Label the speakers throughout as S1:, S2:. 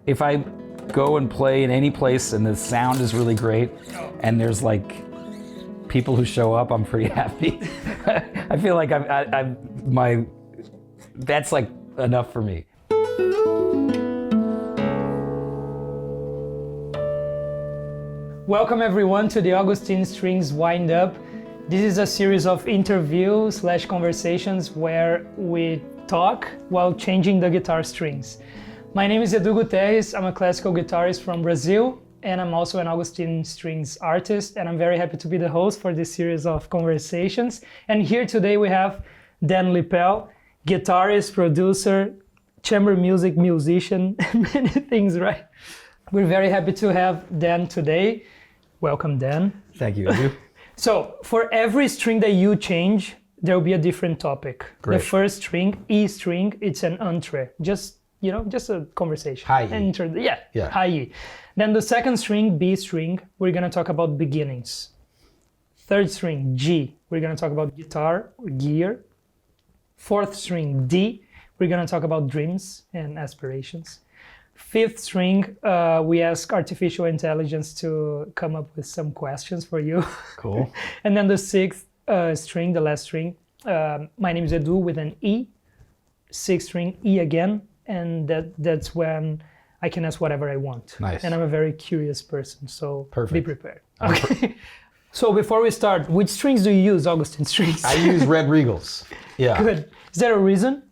S1: if I go and play in any place and the sound is really great and there's like people who show up, I'm pretty happy. I feel like that's like enough for me.
S2: Welcome everyone to the Augustine Strings Wind Up. This is a series of interviews/conversations where we talk while changing the guitar strings. My name is Edu Guterres. I'm a classical guitarist from Brazil, and I'm also an Augustine Strings artist, and I'm very happy to be the host for this series of conversations. And here today we have Dan Lippel, guitarist, producer, chamber music musician, many things, right? We're very happy to have Dan today. Welcome, Dan.
S1: Thank you, Edu.
S2: So, for every string that you change, there will be a different topic.
S1: Great.
S2: The first string, E string, it's an entree. Just a conversation.
S1: High E.
S2: Yeah, high E. Then the second string, B string, we're gonna talk about beginnings. Third string, G, we're gonna talk about guitar, or gear. Fourth string, D, we're gonna talk about dreams and aspirations. Fifth string, we ask artificial intelligence to come up with some questions for you.
S1: Cool.
S2: And then the sixth string, the last string, my name is Edu with an E. Sixth string, E again, and that's when I can ask whatever I want.
S1: Nice.
S2: And I'm a very curious person, so
S1: Perfect.
S2: Be prepared. Okay. So before we start, which strings do you use, Augustine Strings?
S1: I use red Regals. Yeah.
S2: Good. Is there a reason?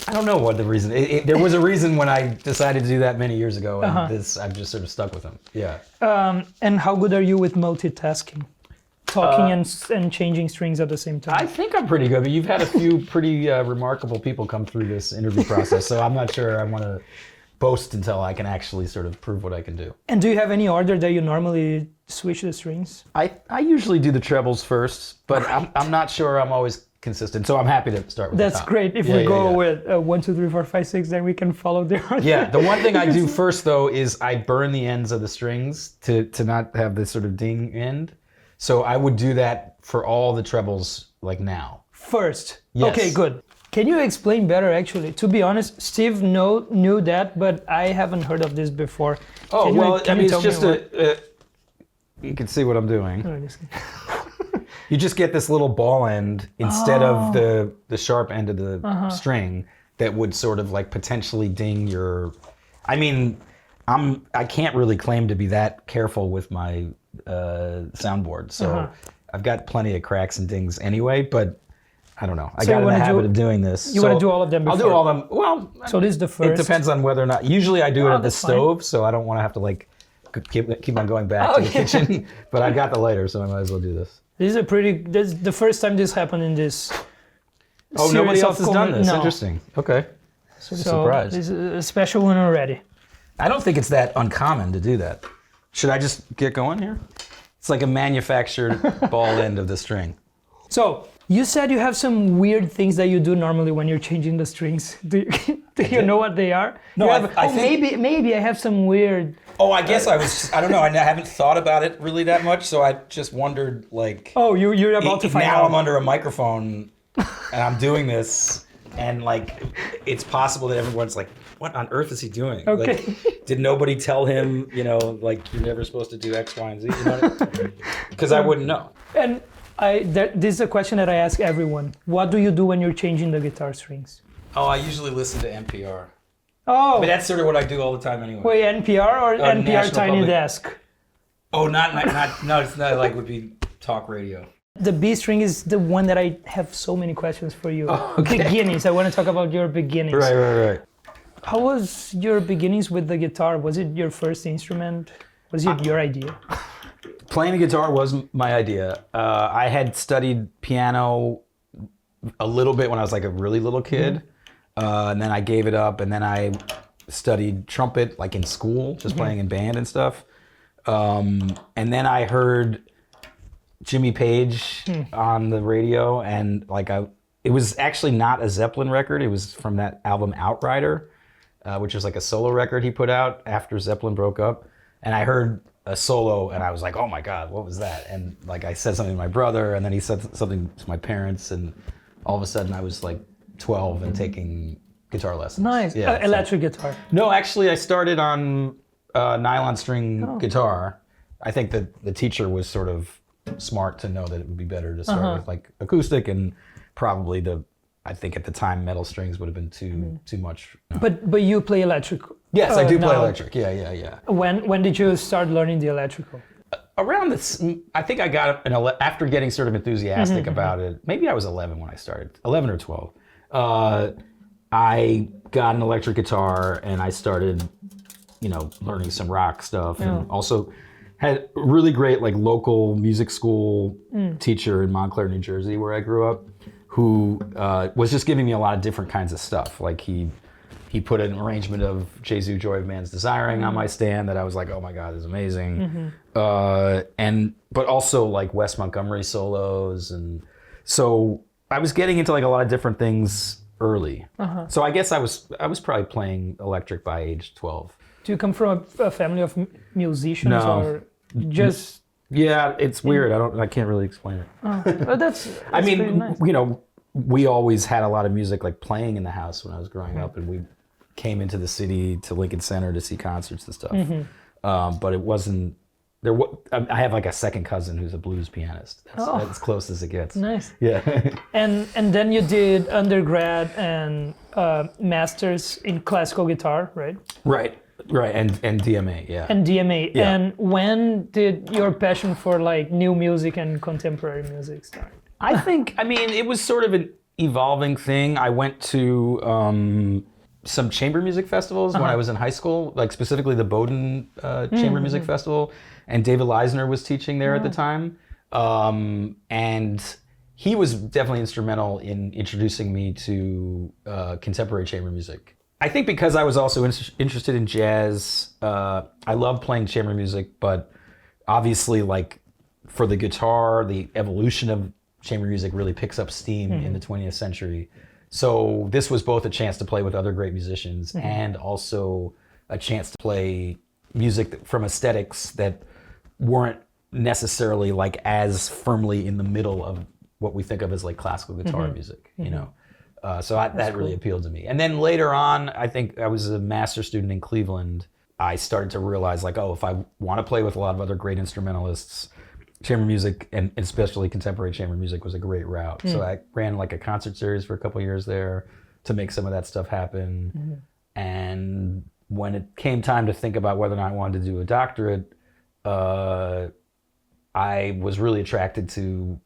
S1: I don't know what the reason. There was a reason when I decided to do that many years ago, and I've just sort of stuck with them. Yeah.
S2: And how good are you with multitasking? Talking and changing strings at the same time?
S1: I think I'm pretty good, but you've had a few pretty remarkable people come through this interview process, so I'm not sure I want to boast until I can actually sort of prove what I can do.
S2: And do you have any order that you normally switch the strings?
S1: I usually do the trebles first, but I'm not sure I'm always consistent, so I'm happy to start with
S2: That's
S1: the top.
S2: great. If we go with 1, 2, 3, 4, 5, 6, then we can follow the order.
S1: Yeah, the one thing I do first though is I burn the ends of the strings to not have this sort of ding end. So I would do that for all the trebles like now.
S2: First?
S1: Yes.
S2: Okay, good. Can you explain better actually? To be honest, Steve knew that, but I haven't heard of this before.
S1: Oh, it's just you can see what I'm doing. You just get this little ball end instead of the sharp end of the string that would sort of like potentially ding your... I mean, I can't really claim to be that careful with my soundboard, so I've got plenty of cracks and dings anyway, but I don't know. I got in the habit of doing this.
S2: You want to do all of them before?
S1: I'll do all of them. Well,
S2: so this is the first.
S1: It depends on whether or not... Usually I do it at the stove, so I don't want to have to like keep on going back to the kitchen, but I got the lighter, so I might as well do this.
S2: This is the first time this happened in this.
S1: Oh, nobody else has done this.
S2: No.
S1: Interesting. Okay.
S2: So
S1: Surprise.
S2: This is a special one already.
S1: I don't think it's that uncommon to do that. Should I just get going here? It's like a manufactured ball end of the string.
S2: So you said you have some weird things that you do normally when you're changing the strings. Do you know what they are?
S1: No, I think...
S2: maybe I have some weird...
S1: Oh, I guess I don't know. I haven't thought about it really that much, so I just wondered, like...
S2: Oh, you're about to find out.
S1: Now I'm under a microphone, and I'm doing this, and, like, it's possible that everyone's like, what on earth is he doing?
S2: Okay.
S1: Like, did nobody tell him, like, you're never supposed to do X, Y, and Z? You know? Because I wouldn't know.
S2: And this is a question that I ask everyone. What do you do when you're changing the guitar strings?
S1: Oh, I usually listen to NPR.
S2: Oh.
S1: I mean, that's sort of what I do all the time anyway.
S2: Wait, NPR or NPR
S1: National
S2: Tiny
S1: Public.
S2: Desk?
S1: Oh, no, it's not like would be talk radio.
S2: The B string is the one that I have so many questions for you.
S1: Oh, okay.
S2: Beginnings. I want to talk about your beginnings.
S1: Right.
S2: How was your beginnings with the guitar? Was it your first instrument? Was it your idea?
S1: Playing the guitar was my idea. I had studied piano a little bit when I was like a really little kid. And then I gave it up, and then I studied trumpet like in school, just playing in band and stuff. And then I heard Jimmy Page on the radio, and like it was actually not a Zeppelin record. It was from that album Outrider, which was like a solo record he put out after Zeppelin broke up. And I heard a solo, and I was like, oh my God, what was that? And like I said something to my brother, and then he said something to my parents, and all of a sudden I was like 12 and taking guitar lessons.
S2: Nice.
S1: Yeah,
S2: Electric guitar.
S1: No, actually, I started on nylon string guitar. I think that the teacher was sort of smart to know that it would be better to start with like acoustic, and probably I think at the time metal strings would have been too much.
S2: But you play electric.
S1: Yes, I do play
S2: now.
S1: electric. Yeah.
S2: When did you start learning the electrical?
S1: Around this, I think I got after getting sort of enthusiastic about it. Maybe I was 11 when I started, 11 or 12. I got an electric guitar and I started, learning some rock stuff, and also had a really great like local music school teacher in Montclair, New Jersey, where I grew up, who was just giving me a lot of different kinds of stuff. Like he put an arrangement of Jesu, Joy of Man's Desiring on my stand that I was like, oh my God, this is amazing. But also like Wes Montgomery solos. And so I was getting into like a lot of different things early. So I guess I was probably playing electric by age 12.
S2: Do you come from a family of musicians or just?
S1: Yeah, it's weird. I can't really explain it.
S2: But that's
S1: I mean,
S2: pretty nice.
S1: We always had a lot of music like playing in the house when I was growing up, and we came into the city to Lincoln Center to see concerts and stuff. But it wasn't there. I have like a second cousin who's a blues pianist. That's as close as it gets.
S2: Nice.
S1: Yeah.
S2: And then you did undergrad and masters in classical guitar, right?
S1: Right, and DMA, yeah.
S2: And DMA.
S1: Yeah.
S2: And when did your passion for like new music and contemporary music start?
S1: I mean, it was sort of an evolving thing. I went to some chamber music festivals when I was in high school, like specifically the Bowdoin Chamber Music Festival, and David Leisner was teaching there at the time. And he was definitely instrumental in introducing me to contemporary chamber music. I think because I was also interested in jazz, I love playing chamber music, but obviously like for the guitar, the evolution of chamber music really picks up steam in the 20th century. So this was both a chance to play with other great musicians and also a chance to play music from aesthetics that weren't necessarily like as firmly in the middle of what we think of as like classical guitar music, So that really appealed to me. And then later on, I think I was a master's student in Cleveland. I started to realize like, if I want to play with a lot of other great instrumentalists, chamber music and especially contemporary chamber music was a great route. So I ran like a concert series for a couple of years there to make some of that stuff happen. And when it came time to think about whether or not I wanted to do a doctorate, I was really attracted to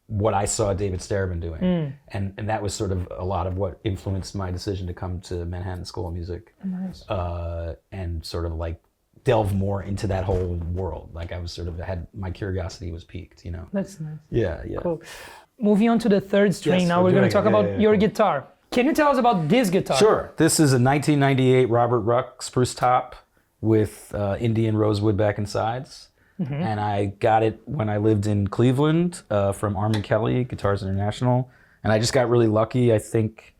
S1: what I saw David Starobin doing. And that was sort of a lot of what influenced my decision to come to Manhattan School of Music.
S2: Nice.
S1: And sort of like delve more into that whole world. Like I was sort of my curiosity was piqued,
S2: That's nice.
S1: Yeah.
S2: Cool. Moving on to the third string,
S1: Yes,
S2: now we're going to talk about your guitar. Can you tell us about this guitar?
S1: Sure. This is a 1998 Robert Ruck spruce top with Indian rosewood back and sides. And I got it when I lived in Cleveland from Armin Kelly, Guitars International. And I just got really lucky. I think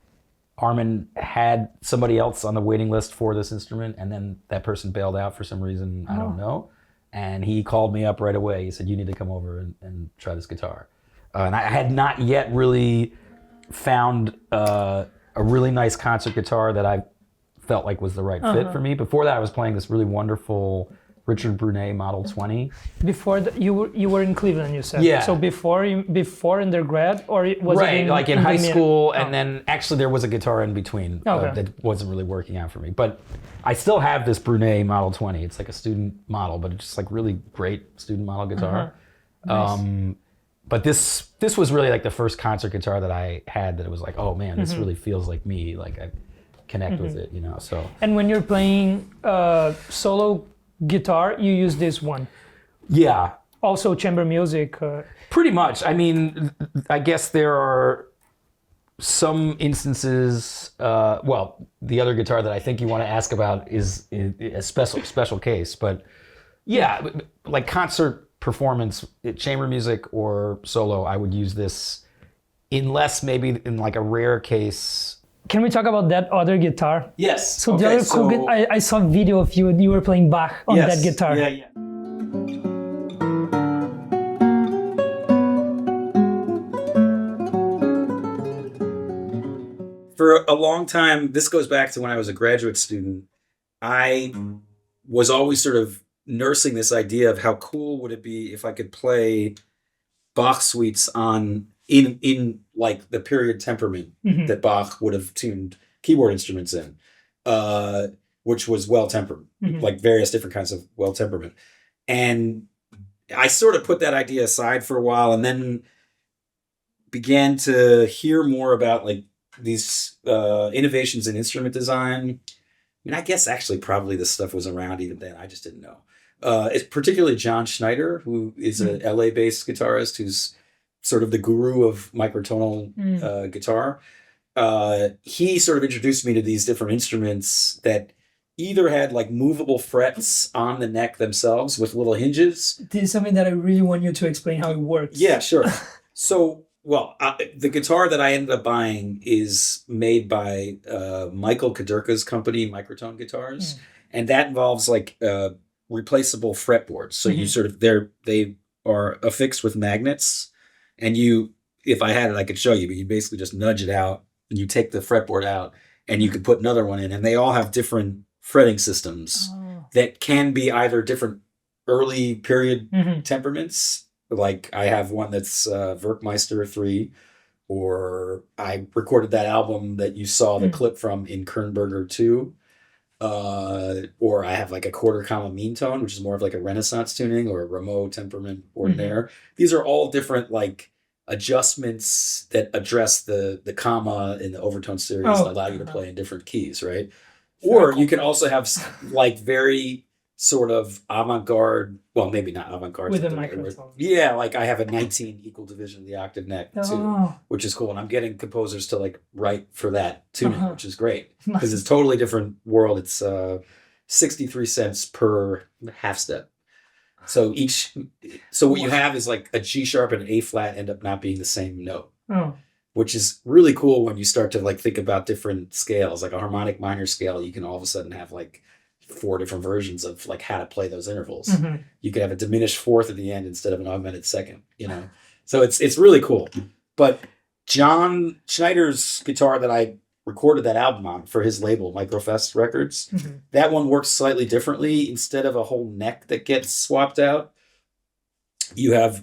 S1: Armin had somebody else on the waiting list for this instrument, and then that person bailed out for some reason, I don't know. And he called me up right away. He said, you need to come over and try this guitar. And I had not yet really found a really nice concert guitar that I felt like was the right fit for me. Before that, I was playing this really wonderful Richard Brunet Model 20.
S2: Before you were in Cleveland, you said.
S1: Yeah.
S2: So before undergrad, or was
S1: right,
S2: it
S1: like in high school,
S2: Oh.
S1: and then actually there was a guitar in between that wasn't really working out for me. But I still have this Brunet Model 20. It's like a student model, but it's just like really great student model guitar.
S2: Nice.
S1: But this was really like the first concert guitar that I had that it was like, oh man, this really feels like me. Like I connect with it, So.
S2: And when you're playing solo guitar, you use this one.
S1: Yeah.
S2: Also chamber music.
S1: Pretty much. I mean, I guess there are some instances. The other guitar that I think you want to ask about is a special case. But yeah, like concert performance, chamber music or solo, I would use this, unless maybe in like a rare case.
S2: Can we talk about that other guitar?
S1: Yes.
S2: So the other I saw a video of you were playing Bach on that guitar.
S1: Yeah. For for a long time, this goes back to when I was a graduate student, I was always sort of nursing this idea of how cool would it be if I could play Bach suites in like the period temperament that Bach would have tuned keyboard instruments in, which was well tempered, like various different kinds of well temperament. And I sort of put that idea aside for a while, and then began to hear more about like these innovations in instrument design. I mean, I guess actually probably this stuff was around even then. I just didn't know. It's particularly John Schneider, who is a LA-based guitarist who's sort of the guru of microtonal guitar. He sort of introduced me to these different instruments that either had like movable frets on the neck themselves with little hinges.
S2: This is something that I really want you to explain how it works.
S1: Yeah, sure. So, the guitar that I ended up buying is made by Michael Kaderka's company, Microtone Guitars, and that involves like replaceable fretboards. So you sort of they are affixed with magnets, and if I had it, I could show you, but you basically just nudge it out, and you take the fretboard out, and you could put another one in, and they all have different fretting systems that can be either different early period temperaments. Like I have one that's Werkmeister 3, or I recorded that album that you saw the clip from in Kernberger 2, or I have like a quarter comma mean tone, which is more of like a Renaissance tuning, or a Rameau temperament ordinaire. These are all different like adjustments that address the comma in the overtone series and allow you to play in different keys, right? Or you can also have like very sort of avant-garde, well, maybe not avant-garde.
S2: With a microphone.
S1: Yeah, like I have a 19 equal division of the octave neck too, which is cool. And I'm getting composers to like write for that tuning, which is great. Because it's a totally different world. It's 63 cents per half step. So what you have is like a G sharp and an A flat end up not being the same note. Which is really cool when you start to like think about different scales, like a harmonic minor scale. You can all of a sudden have like 4 different versions of like how to play those intervals. You could have a diminished fourth at the end instead of an augmented second, So it's really cool. But John Schneider's guitar that I recorded that album on for his label, Microfest Records, that one works slightly differently. Instead of a whole neck that gets swapped out, you have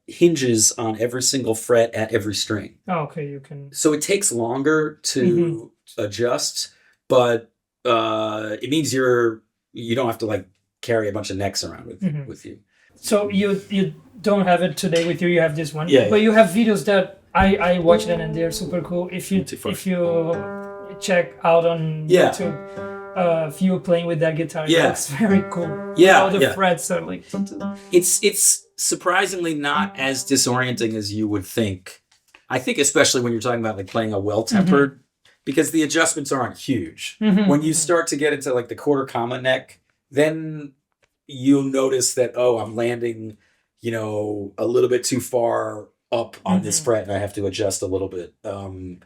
S1: hinges on every single fret at every string.
S2: Okay, you can.
S1: So it takes longer to adjust, but it means you don't have to like carry a bunch of necks around with you.
S2: So you don't have it today with you. You have this one,
S1: but
S2: you have videos that I watched them and they're super cool. If you check out on YouTube, Vieaux playing with that guitar, that's very cool.
S1: Yeah,
S2: all the frets are like.
S1: It's surprisingly not as disorienting as you would think. I think especially when you're talking about like playing a well-tempered. Because the adjustments aren't huge. When you start to get into like the quarter comma neck, then you'll notice that, I'm landing, a little bit too far up on this fret and I have to adjust a little bit. And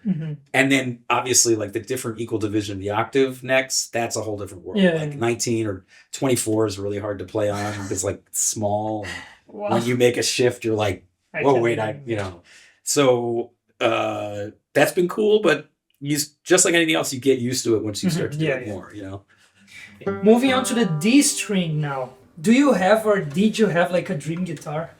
S1: then obviously like the different equal division of the octave necks, that's a whole different world. Like 19 or 24 is really hard to play on because it's like small. When you make a shift, you're like, So that's been cool, but just like anything else, you get used to it once you start to do it more,
S2: Moving on to the D string now. Do you have or did you have like a dream guitar?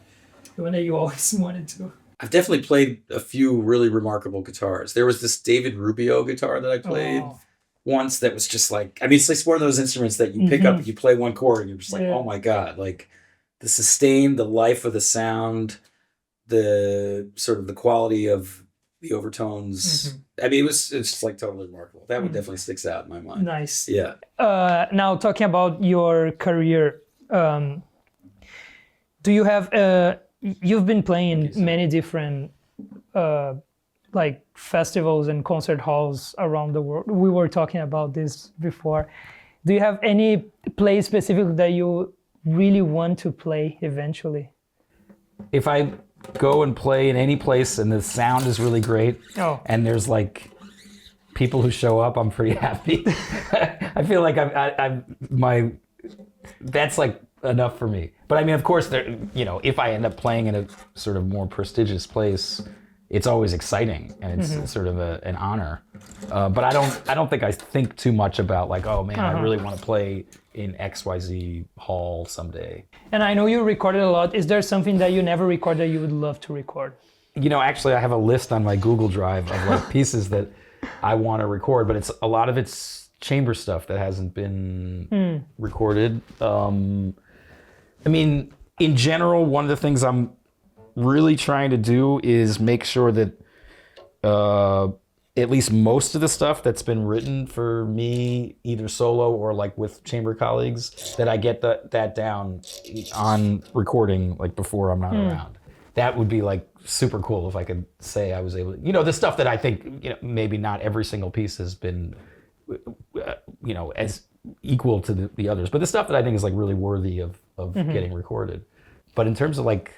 S2: The one that you always wanted to?
S1: I've definitely played a few really remarkable guitars. There was this David Rubio guitar that I played once that was just like, it's one of those instruments that you pick up and you play one chord and you're just like, oh my God, like the sustain, the life of the sound, the sort of the quality of the overtones. It's just like totally remarkable. That one definitely sticks out in my mind.
S2: Nice.
S1: Yeah.
S2: Now talking about your career, do you have you've been playing in many different like festivals and concert halls around the world. We were talking about this before. Do you have any place specific that you really want to play eventually?
S1: If I go and play in any place and the sound is really great and there's like people who show up, I'm pretty happy. I feel like that's like enough for me. But of course, if I end up playing in a sort of more prestigious place, it's always exciting and it's sort of an honor. But I don't think I think too much about like, oh man, I really want to play in XYZ hall someday.
S2: And I know you recorded a lot. Is there something that you never recorded that you would love to record?
S1: You know, actually, I have a list on my Google Drive of like pieces that I want to record, but a lot of it's chamber stuff that hasn't been recorded. I mean, in general, one of the things I'm really trying to do is make sure that at least most of the stuff that's been written for me, either solo or like with chamber colleagues, that I get that down on recording like before I'm not around. That would be like super cool if I could say I was able to, you know, the stuff that I think, you know, maybe not every single piece has been, you know, as equal to the others, but the stuff that I think is like really worthy of getting recorded. But in terms of like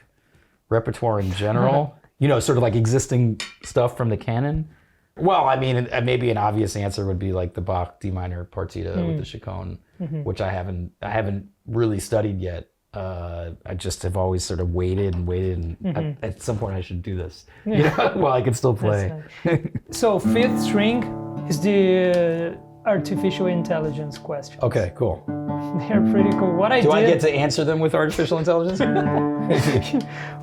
S1: repertoire in general, you know, sort of like existing stuff from the canon. Well, I mean, maybe an obvious answer would be like the Bach D minor partita with the chaconne, which I haven't really studied yet. I just have always sort of waited, and at some point I should do this. You know, while I can still play.
S2: Nice. So fifth string is the artificial intelligence question.
S1: Okay, cool.
S2: They're pretty cool.
S1: Do I get to answer them with artificial intelligence?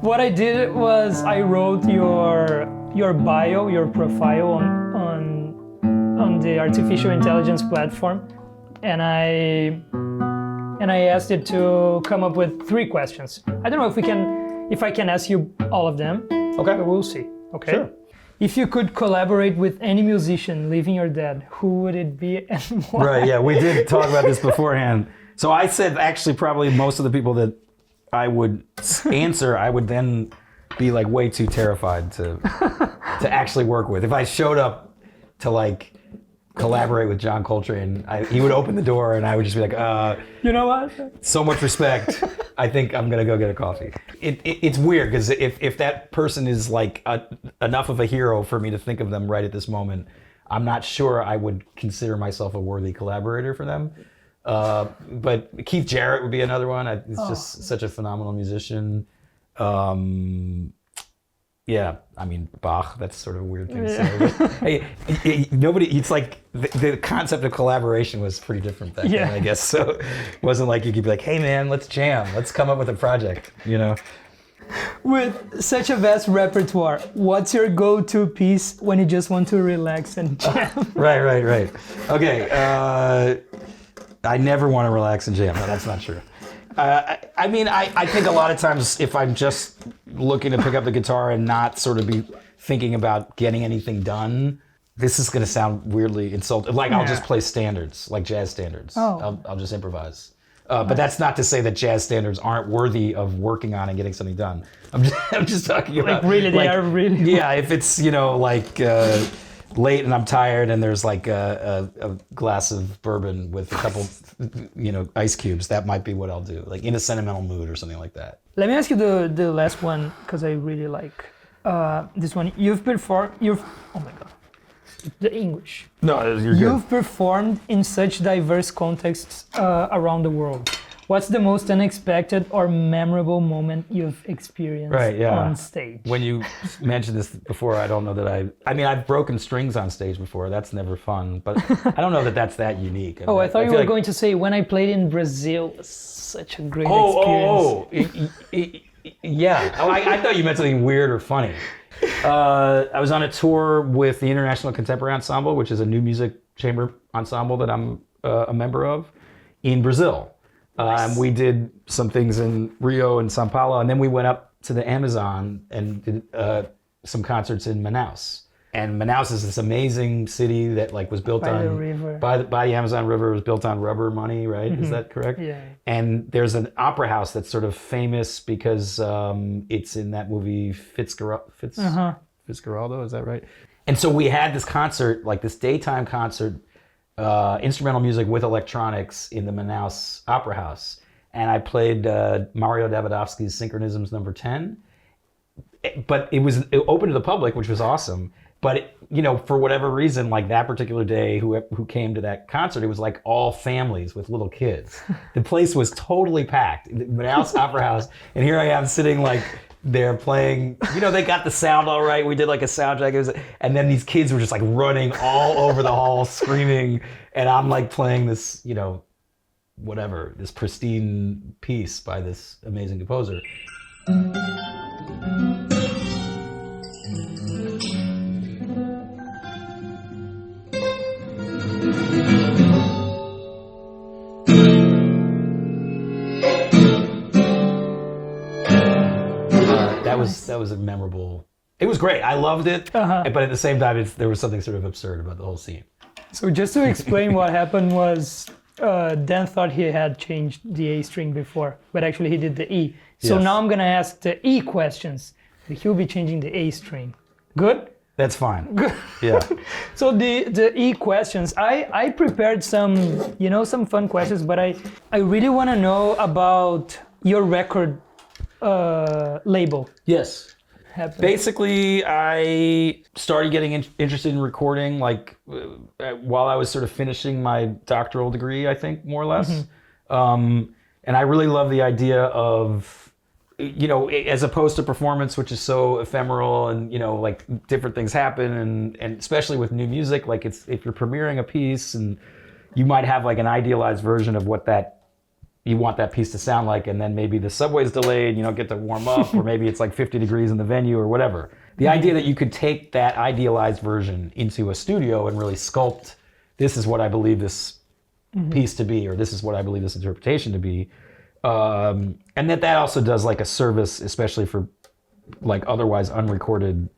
S2: What I did was I wrote your bio, your profile on the artificial intelligence platform, and I asked it to come up with 3 questions. I don't know if I can ask you all of them.
S1: Okay,
S2: but we'll see. Okay.
S1: Sure.
S2: If you could collaborate with any musician, living or dead, who would it be and why?
S1: Right. Yeah, we did talk about this beforehand. So I said actually probably most of the people that I would answer, I would then be like way too terrified to actually work with. If I showed up to like collaborate with John Coltrane, he would open the door and I would just be like,
S2: you know what?
S1: So much respect. I think I'm gonna go get a coffee. It's weird because if that person is like enough of a hero for me to think of them right at this moment, I'm not sure I would consider myself a worthy collaborator for them. But Keith Jarrett would be another one. He's just such a phenomenal musician. Yeah, I mean, Bach, that's sort of a weird thing to say. But, hey, nobody, it's like the concept of collaboration was pretty different back then, I guess. So it wasn't like you could be like, hey man, let's jam. Let's come up with a project, you know?
S2: With such a vast repertoire, what's your go-to piece when you just want to relax and jam?
S1: Right. Okay, I never want to relax and jam. No, that's not true. I mean, I think a lot of times if I'm just looking to pick up the guitar and not sort of be thinking about getting anything done, this is going to sound weirdly insulting. Like I'll just play standards, like jazz standards. I'll just improvise. But that's not to say that jazz standards aren't worthy of working on and getting something done. I'm just talking about
S2: like really, they are really.
S1: Yeah, if it's, you know, like late and I'm tired and there's like a glass of bourbon with a couple, you know, ice cubes, that might be what I'll do, like in a sentimental mood or something like that.
S2: Let me ask you the last one, because I really like this one. Oh my God, the English.
S1: No, you're
S2: You've performed in such diverse contexts around the world. What's the most unexpected or memorable moment you've experienced on stage?
S1: When you mentioned this before, I don't know that I mean, I've broken strings on stage before. That's never fun, but I don't know that that's that unique. I mean,
S2: I thought you were going to say when I played in Brazil, it was such a great experience.
S1: Yeah. I thought you meant something weird or funny. I was on a tour with the International Contemporary Ensemble, which is a new music chamber ensemble that I'm a member of, in Brazil.
S2: Nice.
S1: We did some things in Rio and Sao Paulo, and then we went up to the Amazon and did some concerts in Manaus. And Manaus is this amazing city that like was built
S2: by the river.
S1: By the Amazon River. It was built on rubber money, right? Is that correct?
S2: Yeah.
S1: And there's an opera house that's sort of famous because it's in that movie Fitzgeraldo, is that right? And so we had this concert, like this daytime concert, instrumental music with electronics in the Manaus Opera House. And I played Mario Davidovsky's Synchronisms No. 10. But it open to the public, which was awesome. But, you know, for whatever reason, like that particular day, who came to that concert, it was like all families with little kids. The place was totally packed, the Manaus Opera House. And here I am sitting like they're playing, they got the sound all right. We did like a sound check. And then these kids were just like running all over the hall screaming. And I'm like playing this, whatever, this pristine piece by this amazing composer. That was a memorable. It was great. I loved it, but at the same time, there was something sort of absurd about the whole scene.
S2: So just to explain what happened was, Dan thought he had changed the A string before, but actually he did the E. So now I'm gonna ask the E questions. He'll be changing the A string. Good?
S1: That's fine. Good. Yeah.
S2: So the E questions, I prepared some fun questions, but I really want to know about your record label.
S1: Yes. Basically, I started getting interested in recording while I was sort of finishing my doctoral degree, I think, more or less. And I really love the idea of, as opposed to performance, which is so ephemeral and, different things happen. And especially with new music, if you're premiering a piece and you might have an idealized version of what you want that piece to sound like, and then maybe the subway's delayed and you don't get to warm up, or maybe it's 50 degrees in the venue or whatever. The idea that you could take that idealized version into a studio and really sculpt, this is what I believe this piece to be, or this is what I believe this interpretation to be. And that also does a service, especially for otherwise unrecorded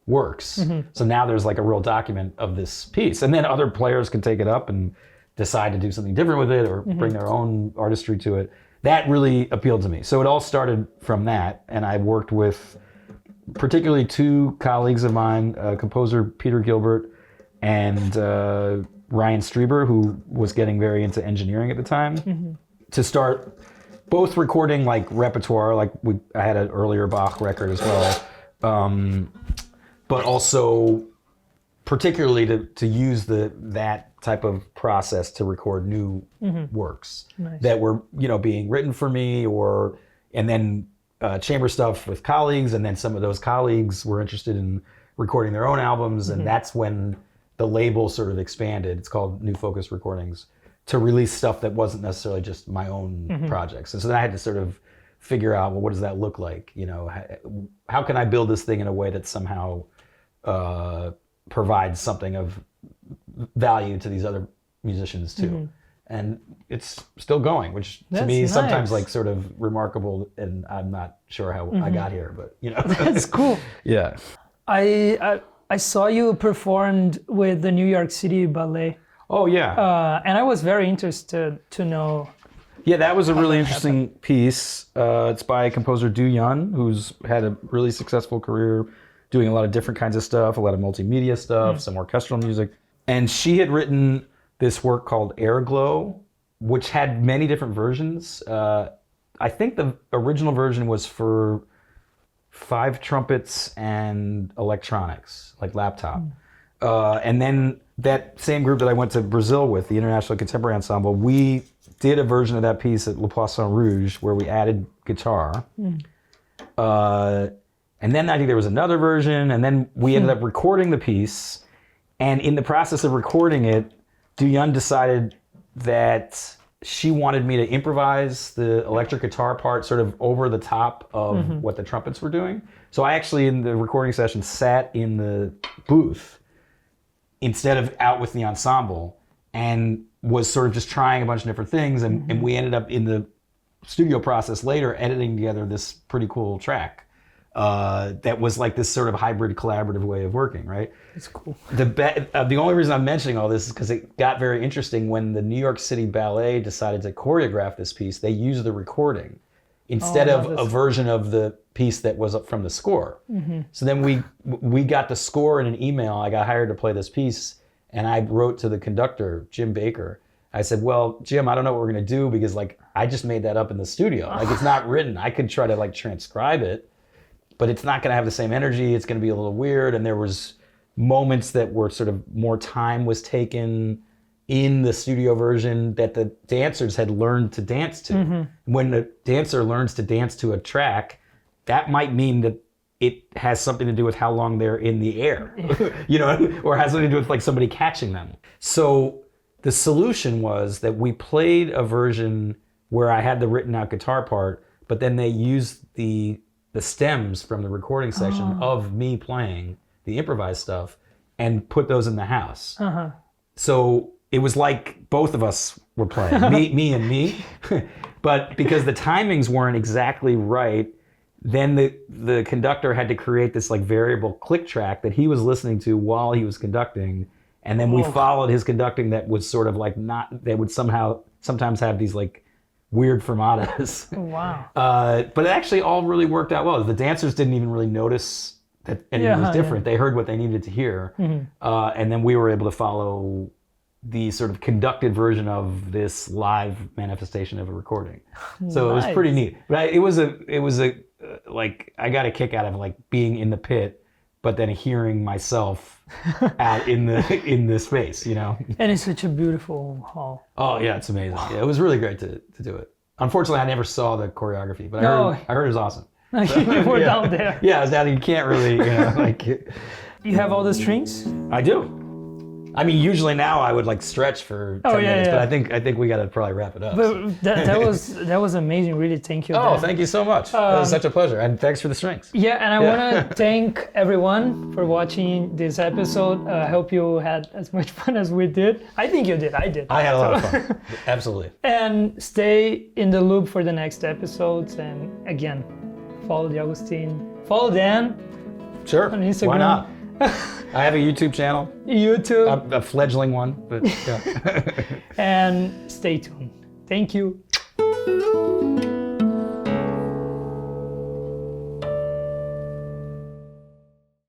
S1: works. So now there's a real document of this piece. And then other players can take it up and decide to do something different with it or bring their own artistry to it. That really appealed to me. So it all started from that, and I worked with particularly two colleagues of mine, composer Peter Gilbert and Ryan Strieber, who was getting very into engineering at the time, to start both recording repertoire, I had an earlier Bach record as well, but also particularly to use that type of process to record new works that were being written for me, and then chamber stuff with colleagues, and then some of those colleagues were interested in recording their own albums, and that's when the label sort of expanded. It's called New Focus Recordings, to release stuff that wasn't necessarily just my own projects. And so then I had to sort of figure out, well, what does that look like? How can I build this thing in a way that somehow provides something of value to these other musicians too. And it's still going, which to me is sometimes sort of remarkable, and I'm not sure how I got here, but
S2: That's cool.
S1: Yeah.
S2: I saw you performed with the New York City Ballet.
S1: Oh yeah.
S2: And I was very interested to know.
S1: Yeah, that was a really interesting piece. It's by composer Du Yun, who's had a really successful career doing a lot of different kinds of stuff, a lot of multimedia stuff, some orchestral music. And she had written this work called Air Glow, which had many different versions. I think the original version was for 5 trumpets and electronics, laptop. And then that same group that I went to Brazil with, the International Contemporary Ensemble, we did a version of that piece at Le Poisson Rouge where we added guitar. And then I think there was another version, and then we ended up recording the piece. And in the process of recording it, Du Yun decided that she wanted me to improvise the electric guitar part sort of over the top of what the trumpets were doing. So I actually, in the recording session, sat in the booth instead of out with the ensemble, and was sort of just trying a bunch of different things. And we ended up in the studio process later editing together this pretty cool track. That was this sort of hybrid collaborative way of working, right?
S2: It's cool.
S1: The only reason I'm mentioning all this is because it got very interesting when the New York City Ballet decided to choreograph this piece. They used the recording instead of a version of the piece that was from the score. So then we got the score in an email. I got hired to play this piece, and I wrote to the conductor, Jim Baker. I said, well, Jim, I don't know what we're going to do because I just made that up in the studio. It's not written. I could try to transcribe it, but it's not going to have the same energy. It's going to be a little weird. And there was moments that were sort of more time was taken in the studio version that the dancers had learned to dance to. When the dancer learns to dance to a track, that might mean that it has something to do with how long they're in the air, or has something to do with like somebody catching them. So the solution was that we played a version where I had the written out guitar part, but then they used the stems from the recording session of me playing the improvised stuff and put those in the house. So it was like both of us were playing, me and me. But because the timings weren't exactly right, then the conductor had to create this like variable click track that he was listening to while he was conducting. And then we followed his conducting that was sort of like that would sometimes have these like weird fermatas.
S2: Wow.
S1: But it actually all really worked out well. The dancers didn't even really notice that anything was different. They heard what they needed to hear. And then we were able to follow the sort of conducted version of this live manifestation of a recording. So it was pretty neat. But it was a like, I got a kick out of like being in the pit, but then hearing myself out in the space,
S2: And it's such a beautiful hall.
S1: Oh yeah, it's amazing. Yeah, it was really great to do it. Unfortunately, I never saw the choreography, but I heard it was awesome.
S2: You were down there.
S1: Yeah, I was down there. You can't really, like.
S2: You have all the strings?
S1: I do. I mean, usually now I would like stretch for 10 minutes, but I think we got to probably wrap it up.
S2: But that was amazing. Really, thank you.
S1: Oh, thank you so much. It was such a pleasure, and thanks for the strings.
S2: Yeah, and I want to thank everyone for watching this episode. I hope you had as much fun as we did. I think you did. I did.
S1: I had a lot of fun. Absolutely.
S2: And stay in the loop for the next episodes. And again, follow the Augustine. Follow Dan.
S1: Sure.
S2: On Instagram.
S1: Why not? I have a YouTube channel.
S2: YouTube.
S1: A fledgling one, but yeah.
S2: And stay tuned. Thank you.